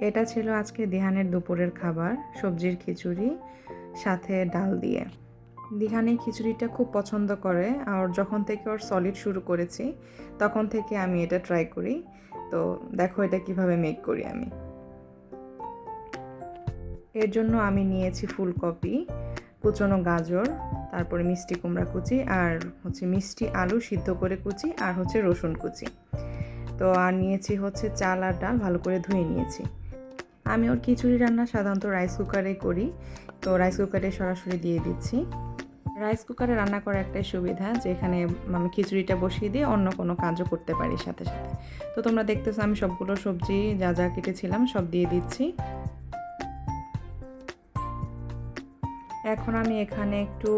এটা ছিল আজকে দিহানের দুপুরের খাবার, সবজির খিচুড়ি সাথে ডাল দিয়ে। দিহান এই খিচুড়িটা খুব পছন্দ করে, আর যখন থেকে ওর সলিড শুরু করেছি তখন থেকে আমি এটা ট্রাই করি। তো দেখো এটা কিভাবে মেক করি আমি। এর জন্য আমি নিয়েছি ফুলকপি, কুচনো গাজর, তারপরে মিষ্টি কুমড়া কুচি, আর হচ্ছে মিষ্টি আলু সিদ্ধ করে কুচি, আর হচ্ছে রসুন কুচি। তো আর নিয়েছি হচ্ছে চাল আর ডাল ভালো করে ধুয়ে নিয়েছি। আমি ওর খিচুড়ি রান্না সাধারণত রাইস কুকারে করি, তো রাইস কুকারে সরাসরি দিয়ে দিচ্ছি। রাইস কুকারে রান্না করার একটাই সুবিধা যে এখানে আমি খিচুড়িটা বসিয়ে দিয়ে অন্য কোনো কাজও করতে পারি সাথে সাথে। তো তোমরা দেখতেছো আমি সবগুলো সবজি যা যা কেটেছিলাম সব দিয়ে দিচ্ছি। এখন আমি এখানে একটু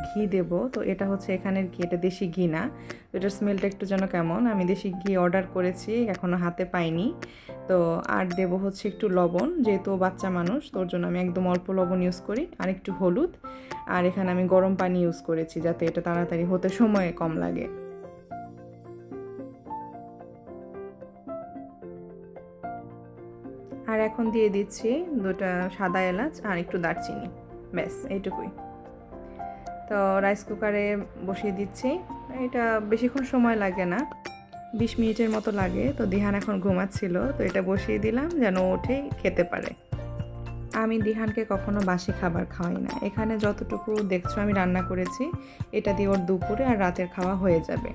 ঘি দেব। তো এটা হচ্ছে এখানের ঘি, এটা দেশি ঘি না, তো এটার স্মেলটা একটু যেন কেমন। আমি দেশি ঘি অর্ডার করেছি, এখনও হাতে পাইনি। তো আর দেব হচ্ছে একটু লবণ, যেহেতু বাচ্চা মানুষ তোর জন্য আমি একদম অল্প লবণ ইউজ করি, আর একটু হলুদ। আর এখানে আমি গরম পানি ইউজ করেছি যাতে এটা তাড়াতাড়ি হতে সময় কম লাগে। আর এখন দিয়ে দিচ্ছি 2টা সাদা এলাচ আর একটু দারচিনি, ব্যাস এইটুকুই। তো রাইস কুকারে বসিয়ে দিচ্ছি। এটা বেশিক্ষণ সময় লাগে না, 20 মিনিটের মতো লাগে। তো দিহান এখন ঘুমাচ্ছিল, তো এটা বসিয়ে দিলাম যেন উঠেই খেতে পারে। আমি দিহানকে কখনো বাসি খাবার খাওয়াই না। এখানে যতটুকু দেখছো আমি রান্না করেছি, এটা দিয়ে ওর দুপুরে আর রাতের খাওয়া হয়ে যাবে।